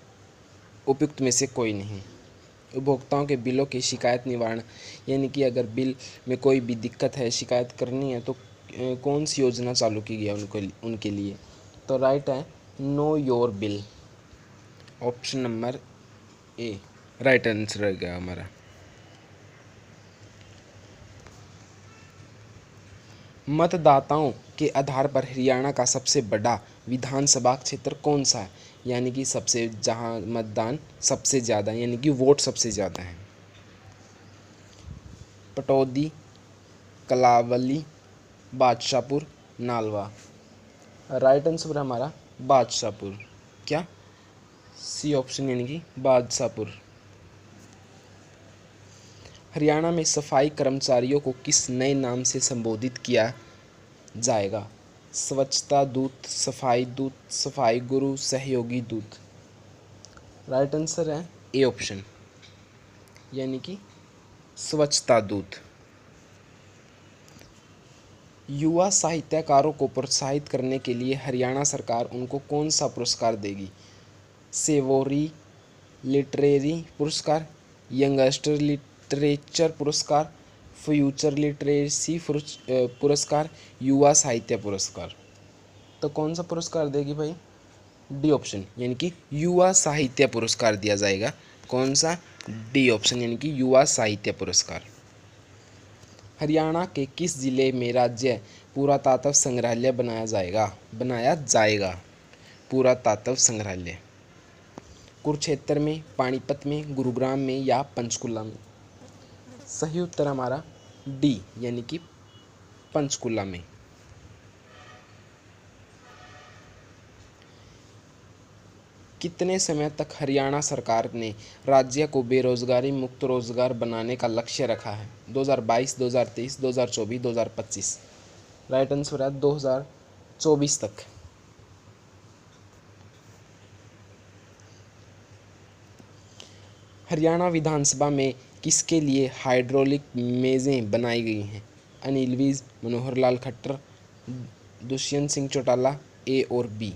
उपयुक्त में से कोई नहीं। उपभोक्ताओं के बिलों की शिकायत निवारण, यानी कि अगर बिल में कोई भी दिक्कत है, शिकायत करनी है, तो कौन सी योजना चालू की गई है उनके लिए? तो राइट है know your bill. Option number A right answer रहेगा हमारा। मतदाताओं के आधार पर हरियाणा का सबसे बड़ा विधानसभा क्षेत्र कौन सा है? यानी कि सबसे जहां मतदान सबसे ज़्यादा, यानी कि वोट सबसे ज़्यादा है। पटौदी, कलावली, बादशाहपुर, नालवा। राइट आंसर हमारा बादशाहपुर। क्या? सी ऑप्शन, यानी कि बादशाहपुर। हरियाणा में सफाई कर्मचारियों को किस नए नाम से संबोधित किया जाएगा? स्वच्छता दूत, सफाई दूत, सफाई गुरु, सहयोगी दूत। राइट आंसर है ए ऑप्शन, यानी कि स्वच्छता दूत। युवा साहित्यकारों को प्रोत्साहित करने के लिए हरियाणा सरकार उनको कौन सा पुरस्कार देगी? सेवोरी लिटरेरी पुरस्कार, यंगस्टर लिटरेचर पुरस्कार, फ्यूचर लिटरेसी पुरस्कार, युवा साहित्य पुरस्कार। तो कौन सा पुरस्कार देगी भाई? डी ऑप्शन, यानी कि युवा साहित्य पुरस्कार दिया जाएगा। कौन सा? डी ऑप्शन, यानी कि युवा साहित्य पुरस्कार। हरियाणा के किस जिले में राज्य पुरातात्व संग्रहालय बनाया जाएगा? पुरातात्व संग्रहालय कुरुक्षेत्र में, पानीपत में, गुरुग्राम में या पंचकुला में? सही उत्तर हमारा डी, यानी कि पंचकुला में। कितने समय तक हरियाणा सरकार ने राज्य को बेरोजगारी मुक्त रोजगार बनाने का लक्ष्य रखा है? 2022, 2023, 2024, 2025? राइट आंसर है 2024 तक। हरियाणा विधानसभा में किसके लिए हाइड्रोलिक मेज़ें बनाई गई हैं? अनिल विज, मनोहर लाल खट्टर, दुष्यंत सिंह चौटाला, ए और बी?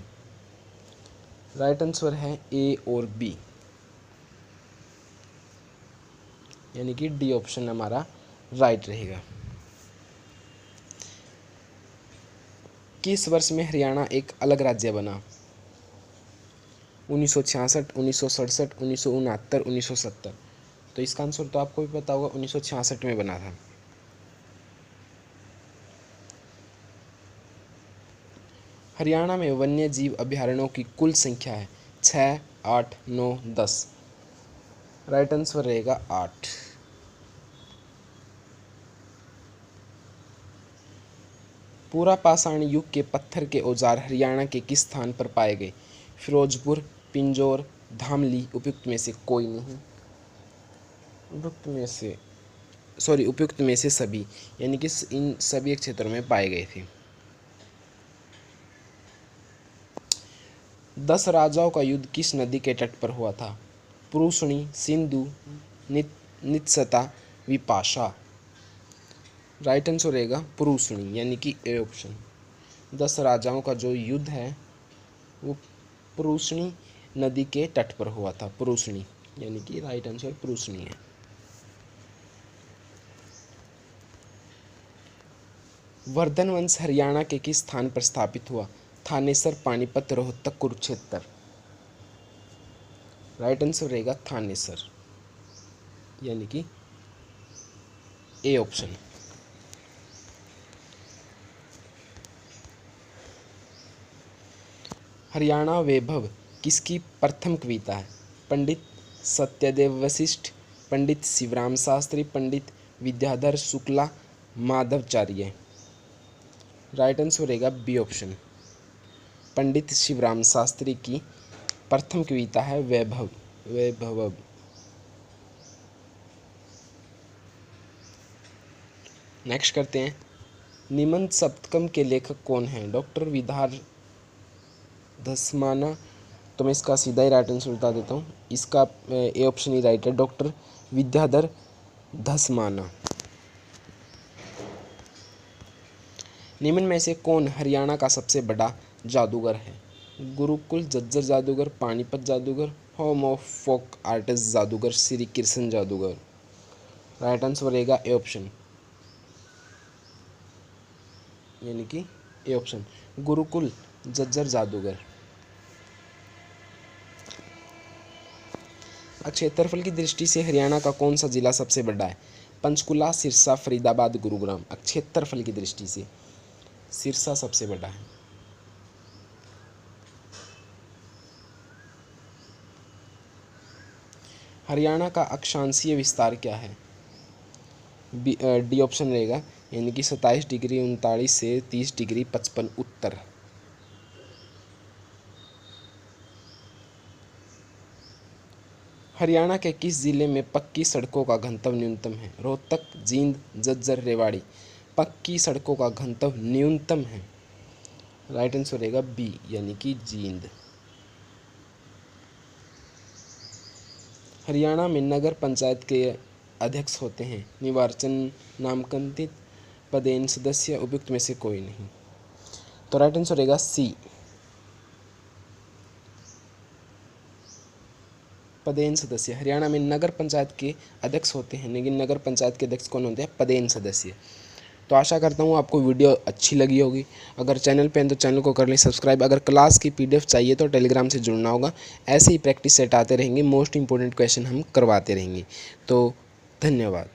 राइट आंसर है ए और बी, यानी कि डी ऑप्शन हमारा राइट रहेगा। किस वर्ष में हरियाणा एक अलग राज्य बना? 1966, 1967, 1969, 1970? तो इसका आंसर तो आपको भी पता होगा, 1966 में बना था। हरियाणा में वन्य जीव अभयारण्यों की कुल संख्या है 6, 8, 9, 10? राइट आंसर रहेगा 8। पूरा पाषाण युग के पत्थर के औजार हरियाणा के किस स्थान पर पाए गए? फिरोजपुर, पिंजौर, धामली? उपयुक्त में से कोई नहीं। उपयुक्त में से सभी, यानी कि इन सभी क्षेत्रों में पाए गए थे। 10 राजाओं का युद्ध किस नदी के तट पर हुआ था? पुरुषणी, सिंधु, नित्सता, विपाशा? राइट आंसर रहेगा पुरुषणी, यानी कि ए ऑप्शन। 10 राजाओं का जो युद्ध है वो पुरुषणी नदी के तट पर हुआ था। पुरुषणी, यानी कि राइट आंसर पुरुषणी है। वर्धन वंश हरियाणा के किस स्थान पर स्थापित हुआ? थानेसर, पानीपत, रोहतक, कुरुक्षेत्र? राइट आंसर रहेगा थानेसर, यानी कि ए ऑप्शन। हरियाणा वैभव किसकी प्रथम कविता है? पंडित सत्यदेव वशिष्ठ, पंडित शिवराम शास्त्री, पंडित विद्याधर शुक्ला, माधवचार्य? राइट आंसर रहेगा बी ऑप्शन, पंडित शिवराम शास्त्री की प्रथम कविता है वैभव। नेक्स्ट करते हैं, निबंध सप्तकम के लेखक कौन हैं? डॉक्टर विद्याधर धस्माना? तो मैं इसका सीधा ही राइट आंसर बता देता हूँ, इसका ए ऑप्शन ही राइट है, डॉक्टर विद्याधर धस्माना। निम्न में से कौन हरियाणा का सबसे बड़ा जादूगर है? गुरुकुल झज्जर जादूगर, पानीपत जादूगर, होम ऑफ फोक आर्टिस्ट जादूगर, श्री कृष्ण जादूगर? राइट आंसर रहेगा ए ऑप्शन, यानी कि ए ऑप्शन, गुरुकुल झज्जर जादूगर। क्षेत्रफल की दृष्टि से हरियाणा का कौन सा जिला सबसे बड़ा है? पंचकुला, सिरसा, फरीदाबाद, गुरुग्राम? क्षेत्रफल की दृष्टि से सिरसा सबसे बड़ा है। हरियाणा का अक्षांशीय विस्तार क्या है? डी ऑप्शन रहेगा, यानी कि 27 डिग्री 39 से 30 डिग्री 55 उत्तर? हरियाणा के किस जिले में पक्की सड़कों का घनत्व न्यूनतम है? रोहतक, जींद, झज्जर, रेवाड़ी? पक्की सड़कों का घनत्व न्यूनतम है। राइट आंसर रहेगा बी, यानी कि जींद। हरियाणा में नगर पंचायत के अध्यक्ष होते हैं निर्वाचन नामांकित पदेन सदस्य उपयुक्त में से कोई नहीं। तो राइट आंसर रहेगा सी, पदेन सदस्य। हरियाणा में नगर पंचायत के अध्यक्ष होते हैं, लेकिन नगर पंचायत के अध्यक्ष कौन होते हैं? पदेन सदस्य। तो आशा करता हूँ आपको वीडियो अच्छी लगी होगी। अगर चैनल पे हैं तो चैनल को कर लें सब्सक्राइब। अगर क्लास की PDF चाहिए तो टेलीग्राम से जुड़ना होगा। ऐसे ही प्रैक्टिस सेट आते रहेंगे, मोस्ट इंपॉर्टेंट क्वेश्चन हम करवाते रहेंगे। तो धन्यवाद।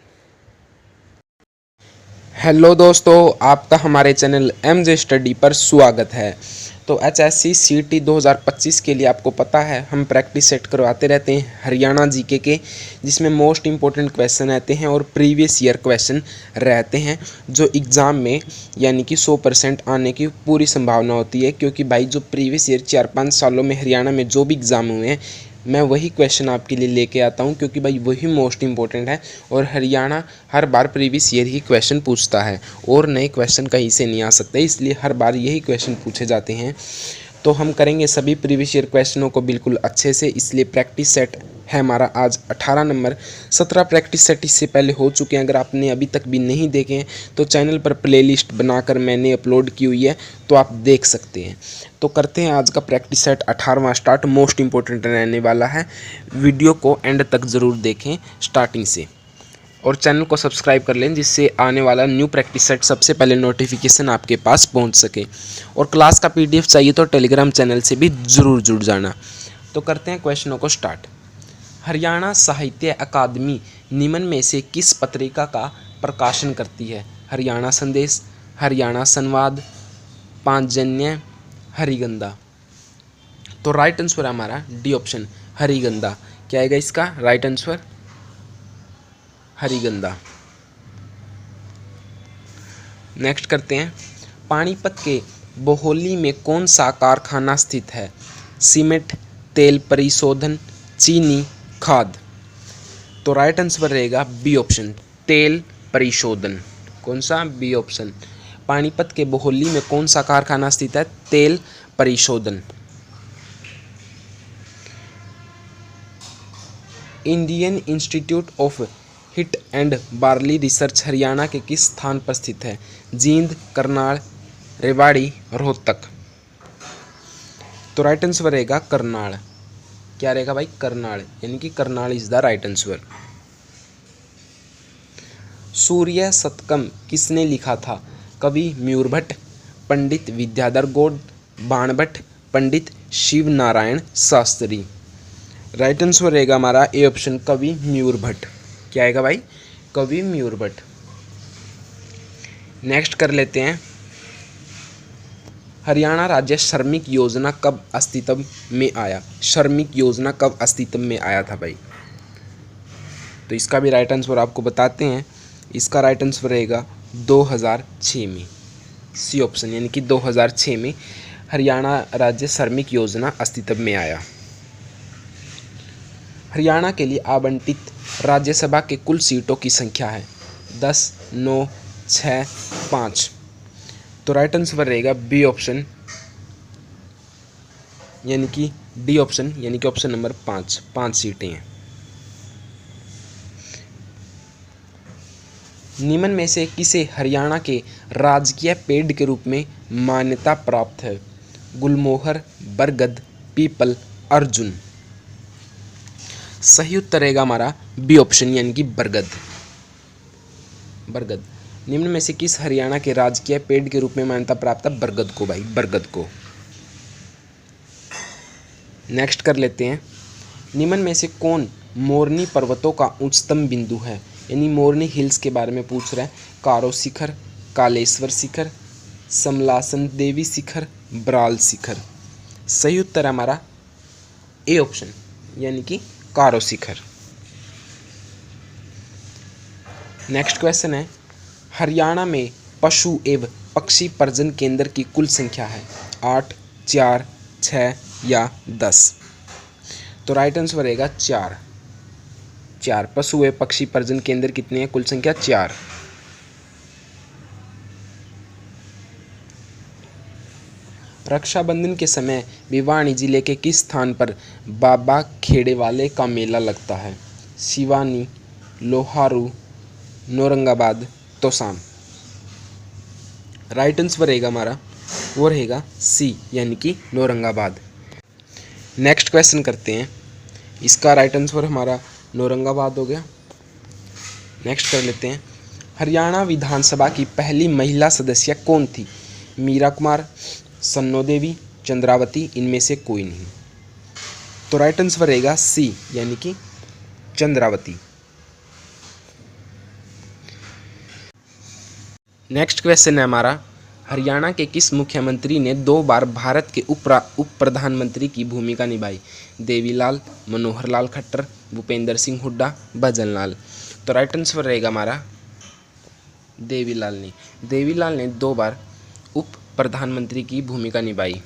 हेलो दोस्तों, आपका हमारे चैनल MJ स्टडी पर स्वागत है। तो HSC CT 2025 के लिए आपको पता है हम प्रैक्टिस सेट करवाते रहते हैं हरियाणा GK के, जिसमें मोस्ट इंपॉर्टेंट क्वेश्चन रहते हैं और प्रीवियस ईयर क्वेश्चन रहते हैं, जो एग्ज़ाम में यानी कि 100% आने की पूरी संभावना होती है। क्योंकि भाई जो प्रीवियस ईयर 4-5 सालों में हरियाणा में जो भी एग्ज़ाम हुए हैं, मैं वही क्वेश्चन आपके लिए लेके आता हूं, क्योंकि भाई वही मोस्ट इंपॉर्टेंट है। और हरियाणा हर बार प्रीवियस ईयर ही क्वेश्चन पूछता है और नए क्वेश्चन कहीं से नहीं आ सकते, इसलिए हर बार यही क्वेश्चन पूछे जाते हैं। तो हम करेंगे सभी प्रीवियस ईयर क्वेश्चनों को बिल्कुल अच्छे से, इसलिए प्रैक्टिस सेट है हमारा आज 18 नंबर। 17 प्रैक्टिस सेट इससे पहले हो चुके हैं। अगर आपने अभी तक भी नहीं देखे हैं तो चैनल पर प्लेलिस्ट बनाकर मैंने अपलोड की हुई है, तो आप देख सकते हैं। तो करते हैं आज का प्रैक्टिस सेट 18वां स्टार्ट। मोस्ट इंपॉर्टेंट रहने वाला है, वीडियो को एंड तक ज़रूर देखें स्टार्टिंग से, और चैनल को सब्सक्राइब कर लें, जिससे आने वाला न्यू प्रैक्टिस सेट सबसे पहले नोटिफिकेशन आपके पास पहुंच सके। और क्लास का PDF चाहिए तो टेलीग्राम चैनल से भी ज़रूर जुड़ जाना। तो करते हैं क्वेश्चनों को स्टार्ट। हरियाणा साहित्य अकादमी निम्न में से किस पत्रिका का प्रकाशन करती है? हरियाणा संदेश, हरियाणा संवाद, पांचजन्य, हरिगंधा। तो राइट आंसर है हमारा डी ऑप्शन, हरिगंधा। क्या आएगा इसका राइट आंसर? हरिगंधा। नेक्स्ट करते हैं, पानीपत के बोहली में कौन सा कारखाना स्थित है? सीमेंट, तेल परिशोधन, चीनी, खाद। तो राइट आंसर रहेगा बी ऑप्शन, तेल परिशोधन। कौन सा? B option. पानीपत के बोहली में कौन सा कारखाना स्थित है? तेल परिशोधन। Indian institute of heat and barley research Haryana के किस स्थान पर स्थित है? जींद, करनाल, रेवाड़ी, रोहतक। तो राइट आंसर रहेगा करनाल। क्या रहेगा भाई? करनाल, यानी कि Karnal is the right answer. Surya Shatakam किसने लिखा था? कवि मयूर भट्ट, पंडित विद्याधर गौड़, बाणभट्ट, पंडित शिव नारायण शास्त्री। राइट आंसर रहेगा हमारा ए ऑप्शन, कवि मयूर भट्ट। क्या आएगा भाई? कवि मयूर भट्ट। नेक्स्ट कर लेते हैं, हरियाणा राज्य श्रमिक योजना कब अस्तित्व में आया? श्रमिक योजना कब अस्तित्व में आया था भाई? तो इसका भी राइट आंसर आपको बताते हैं। इसका राइट आंसर रहेगा 2006 में, सी ऑप्शन, यानी कि 2006 में हरियाणा राज्य श्रमिक योजना अस्तित्व में आया। हरियाणा के लिए आवंटित राज्यसभा के कुल सीटों की संख्या है 10, 9, 6, 5। तो राइट आंसर रहेगा बी ऑप्शन, यानी कि डी ऑप्शन, यानी कि ऑप्शन नंबर 5। 5 सीटें हैं। निम्न में से किसे हरियाणा के राजकीय पेड़ के रूप में मान्यता प्राप्त है? गुलमोहर, बरगद, पीपल, अर्जुन। सही उत्तर रहेगा हमारा बी ऑप्शन, यानी कि बरगद। बरगद। निम्न में से किस हरियाणा के राजकीय पेड़ के रूप में मान्यता प्राप्त है? बरगद को भाई, बरगद को। नेक्स्ट कर लेते हैं, निम्न में से कौन मोरनी पर्वतों का उच्चतम बिंदु है? यानी मोरनी हिल्स के बारे में पूछ रहा है। कारो शिखर, कालेश्वर शिखर, समलासन देवी शिखर, ब्राल शिखर। सही उत्तर है हमारा ए ऑप्शन, यानी कि कारो शिखर। नेक्स्ट क्वेश्चन है, हरियाणा में पशु एवं पक्षी प्रजनन केंद्र की कुल संख्या है 8, 4, 6 या 10। तो राइट आंसर रहेगा 4। 4 पशु एवं पक्षी प्रजनन केंद्र कितने हैं? कुल संख्या 4। रक्षाबंधन के समय भिवानी जिले के किस स्थान पर बाबा खेड़ेवाले का मेला लगता है? सिवानी, लोहारू, नौरंगाबाद, तोशाम। राइट आंसर रहेगा हमारा वो रहेगा सी, यानी कि नौरंगाबाद। नेक्स्ट क्वेश्चन करते हैं। इसका राइट आंसर हमारा नौरंगाबाद हो गया। नेक्स्ट कर लेते हैं। हरियाणा विधानसभा की पहली महिला सदस्य कौन थी? मीरा कुमार, सन्नो देवी, चंद्रावती, इनमें से कोई नहीं। तो राइट आंसर रहेगा सी, यानी कि चंद्रावती। नेक्स्ट क्वेश्चन है हमारा। हरियाणा के किस मुख्यमंत्री ने 2 बार भारत के उप प्रधानमंत्री की भूमिका निभाई? देवीलाल, मनोहर लाल खट्टर, भूपेंद्र सिंह हुड्डा, भजन लाल। तो राइट आंसर रहेगा हमारा देवीलाल ने 2 बार उप प्रधानमंत्री की भूमिका निभाई।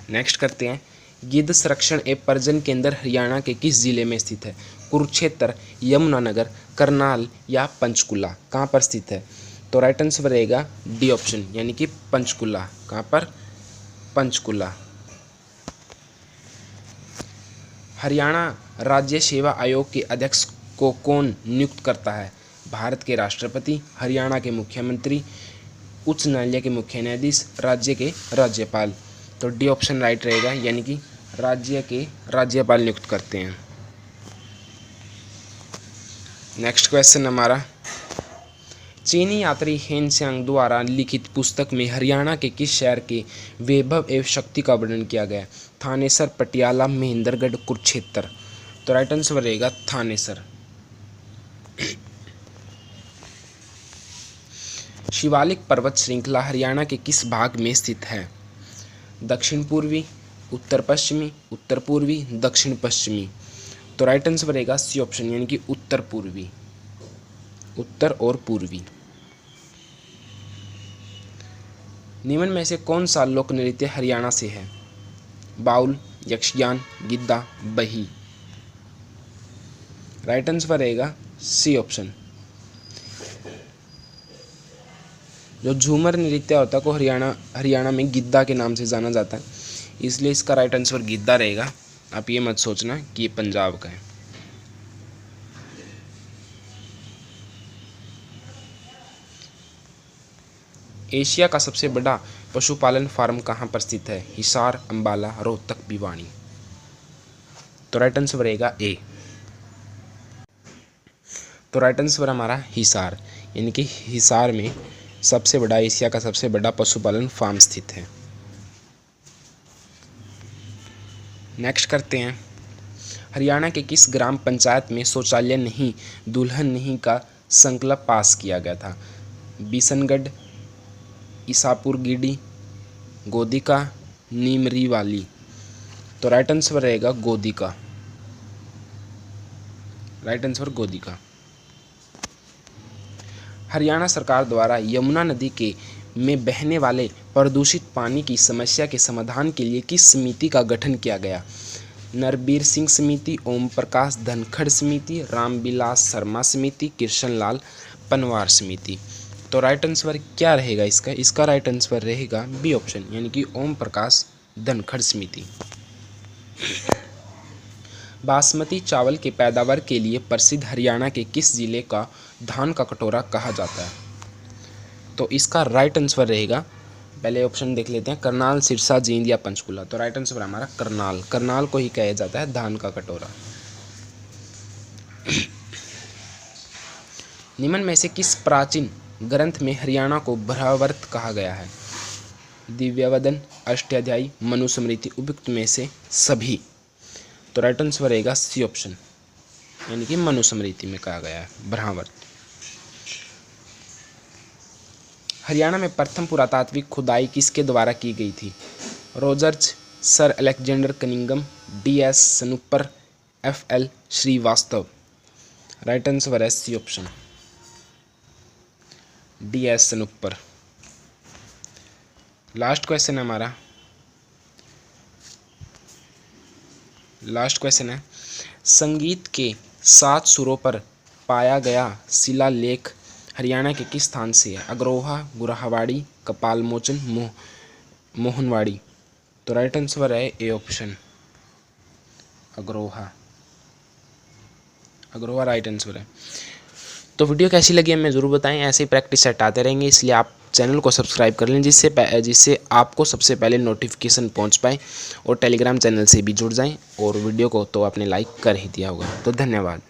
नेक्स्ट करते हैं। गिद्ध संरक्षण एवं प्रजनन केंद्र हरियाणा के किस जिले में स्थित है? कुरुक्षेत्र, यमुनानगर, करनाल या पंचकुला। कहाँ पर स्थित है? तो राइट आंसर रहेगा डी ऑप्शन, यानी कि पंचकुला। कहाँ पर? पंचकुला। हरियाणा राज्य सेवा आयोग के अध्यक्ष को कौन नियुक्त करता है? भारत के राष्ट्रपति, हरियाणा के मुख्यमंत्री, उच्च न्यायालय के मुख्य न्यायाधीश, राज्य के राज्यपाल। तो डी ऑप्शन राइट रहेगा, यानी कि राज्य के राज्यपाल नियुक्त करते हैं। नेक्स्ट क्वेश्चन हमारा। चीनी यात्री हेन त्सांग द्वारा लिखित पुस्तक में हरियाणा के किस शहर के वैभव एवं शक्ति का वर्णन किया गया? थानेसर, पटियाला, महेंद्रगढ़, कुरुक्षेत्र। तो राइट आंसर रहेगा थानेसर। शिवालिक पर्वत श्रृंखला हरियाणा के किस भाग में स्थित है? दक्षिण पूर्वी, उत्तर पश्चिमी, उत्तर पूर्वी, दक्षिण पश्चिमी। तो राइट आंसर रहेगा सी ऑप्शन, यानी कि उत्तर पूर्वी, उत्तर और पूर्वी। निम्न में से कौन सा लोक नृत्य हरियाणा से है? बाउल, यक्षगान, गिद्दा, बही। राइट आंसर रहेगा सी ऑप्शन। जो झूमर नृत्य होता है को हरियाणा में गिद्दा के नाम से जाना जाता है, इसलिए इसका राइट आंसर गिद्दा रहेगा। आप ये मत सोचना कि ये पंजाब का है। एशिया का सबसे बड़ा पशुपालन फार्म कहाँ पर स्थित है? हिसार, अंबाला, रोहतक, भिवानी। तो राइट आंसर रहेगा ए। तो राइट आंसर हमारा हिसार, यानी कि हिसार में सबसे बड़ा, एशिया का सबसे बड़ा पशुपालन फार्म स्थित है। नेक्स्ट करते हैं। हरियाणा के किस ग्राम पंचायत में शौचालय नहीं, दुल्हन नहीं का संकल्प पास किया गया था? बिशनगढ़, ईसापुर गिडी, गोदिका, नीमरीवाली। तो राइट आंसर रहेगा गोदिका। Right answer Godika. हरियाणा सरकार द्वारा यमुना नदी के में बहने वाले प्रदूषित पानी की समस्या के समाधान के लिए किस समिति का गठन किया गया? नरबीर सिंह समिति, ओम प्रकाश धनखड़ समिति, रामविलास शर्मा समिति, कृष्णलाल पनवार समिति। तो राइट आंसर क्या रहेगा इसका? इसका राइट आंसर रहेगा बी ऑप्शन, यानी कि ओम प्रकाश धनखड़ समिति। बासमती चावल के पैदावार के लिए प्रसिद्ध हरियाणा के किस जिले का धान का कटोरा कहा जाता है? तो इसका राइट आंसर रहेगा, पहले ऑप्शन देख लेते हैं, करनाल, सिरसा, जींद या पंचकुला। तो राइट आंसर हमारा करनाल। करनाल को ही कहा जाता है धान का कटोरा। निम्न में से किस प्राचीन ग्रंथ में हरियाणा को ब्रह्मावर्त कहा गया है? दिव्यवदन, अष्टाध्यायी, मनुस्मृति, उपयुक्त में से सभी। तो राइट आंसर रहेगा सी ऑप्शन, यानी कि मनुस्मृति में कहा गया है ब्रह्मावर्त। हरियाणा में प्रथम पुरातात्विक खुदाई किसके द्वारा की गई थी? Rogers, sir Alexander Cunningham, D S. Spooner, F L. Srivastava. Right answer है C option, D S. Spooner. Last question है हमारा। लास्ट क्वेश्चन है, संगीत के 7 सुरों पर पाया गया शिलालेख हरियाणा के किस स्थान से है? अग्रोहा, गुरहावाड़ी, कपालमोचन, मोहनवाड़ी। तो राइट आंसर है A option, Agroha. Agroha right answer है। तो वीडियो कैसी लगी हमें ज़रूर बताएं। ऐसे ही प्रैक्टिस सेट आते रहेंगे, इसलिए आप चैनल को सब्सक्राइब कर लें जिससे आपको सबसे पहले नोटिफिकेशन पहुंच पाए, और टेलीग्राम चैनल से भी जुड़ जाएं। और वीडियो को तो आपने लाइक कर ही दिया होगा। तो धन्यवाद।